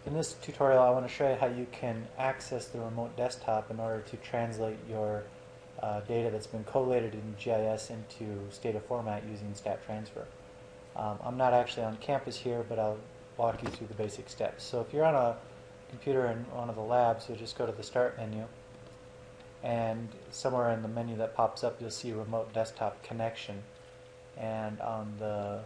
In this tutorial, I want to show you how you can access the remote desktop in order to translate your data that's been collated in GIS into Stata format using StatTransfer. I'm not actually on campus here, but I'll walk you through the basic steps. So if you're on a computer in one of the labs, you'll just go to the Start menu, and somewhere in the menu that pops up, you'll see Remote Desktop Connection. And on the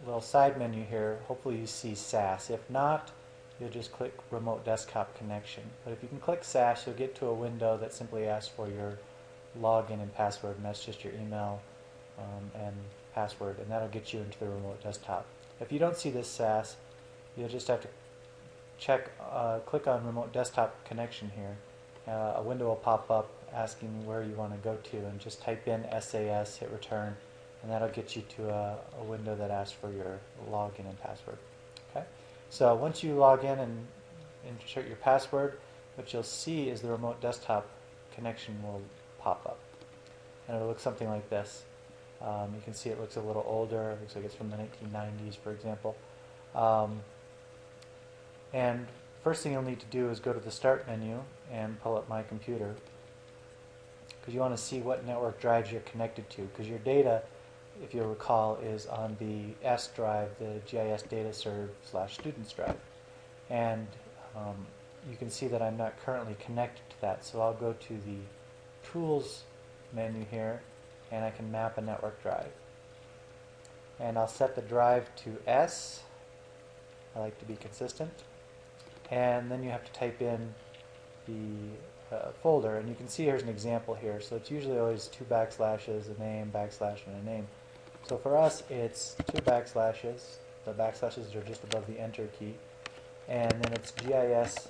little side menu here, hopefully you see SAS. If not, you'll just click Remote Desktop Connection. But if you can click SAS, you'll get to a window that simply asks for your login and password, and that's just your email and password, and that'll get you into the remote desktop. If you don't see this SAS, you'll just have to click on Remote Desktop Connection here. A window will pop up asking where you want to go to, and just type in SAS, hit return, and that'll get you to a window that asks for your login and password. Okay? So once you log in and insert your password, what you'll see is the remote desktop connection will pop up. And it'll look something like this. You can see it looks a little older. It looks like it's from the 1990s, for example. And first thing you'll need to do is go to the Start menu and pull up My Computer, because you want to see what network drives you're connected to, because your data, if you'll recall, is on the S drive, the GIS data serve / students drive. And you can see that I'm not currently connected to that, so I'll go to the Tools menu here, and I can map a network drive. And I'll set the drive to S. I like to be consistent. And then you have to type in the folder, and you can see here's an example here. So it's usually always 2 backslashes, a name, backslash, and a name. So for us, it's 2 backslashes. The backslashes are just above the Enter key. And then it's GIS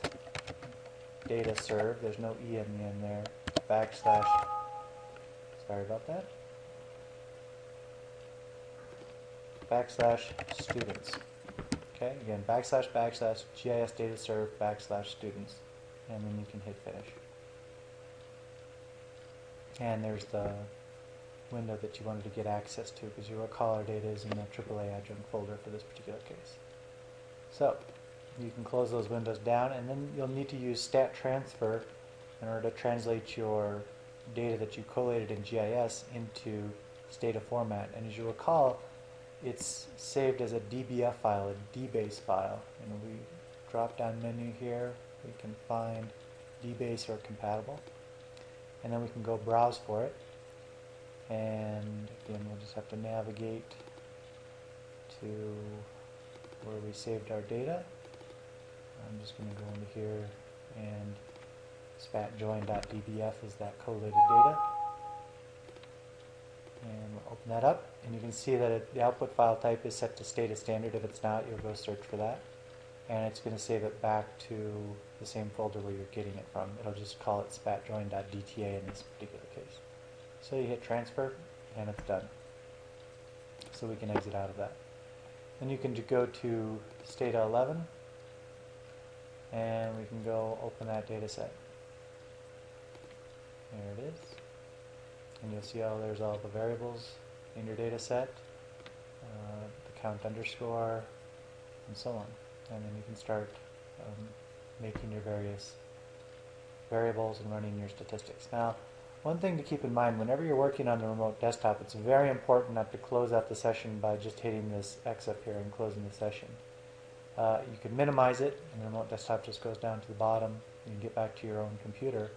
data serve. There's no E in the end there. Backslash. Sorry about that. Backslash students. Okay, again, backslash, GIS data serve, backslash students. And then you can hit finish. And there's the window that you wanted to get access to, because you recall our data is in the AAA adjunct folder for this particular case. So you can close those windows down, and then you'll need to use StatTransfer in order to translate your data that you collated in GIS into Stata format. And as you recall, it's saved as a DBF file, a DBase file. And we drop down menu here, we can find DBase or compatible, and then we can go browse for it. And again, we'll just have to navigate to where we saved our data. I'm just going to go into here, and spatjoin.dbf is that collated data. And we'll open that up, and you can see that the output file type is set to Stata standard. If it's not, you'll go search for that. And it's going to save it back to the same folder where you're getting it from. It'll just call it spatjoin.dta in this particular case. So you hit transfer, and it's done. So we can exit out of that. Then you can go to Stata 11, and we can go open that data set. There it is. And you'll see there's all the variables in your data set, the count underscore, and so on. And then you can start making your various variables and running your statistics. Now, one thing to keep in mind, whenever you're working on the remote desktop, it's very important not to close out the session by just hitting this X up here and closing the session. You can minimize it, and the remote desktop just goes down to the bottom. You can get back to your own computer.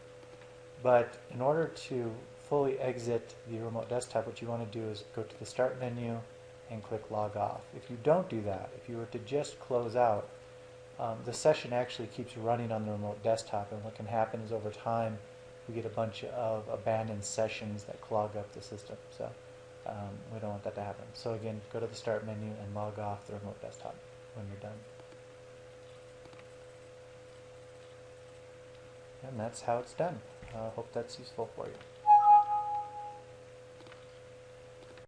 But in order to fully exit the remote desktop, what you want to do is go to the Start menu and click Log Off. If you don't do that, if you were to just close out, the session actually keeps running on the remote desktop, and what can happen is over time we get a bunch of abandoned sessions that clog up the system. So we don't want that to happen. So again, go to the Start menu and log off the remote desktop when you're done. And that's how it's done. I hope that's useful for you.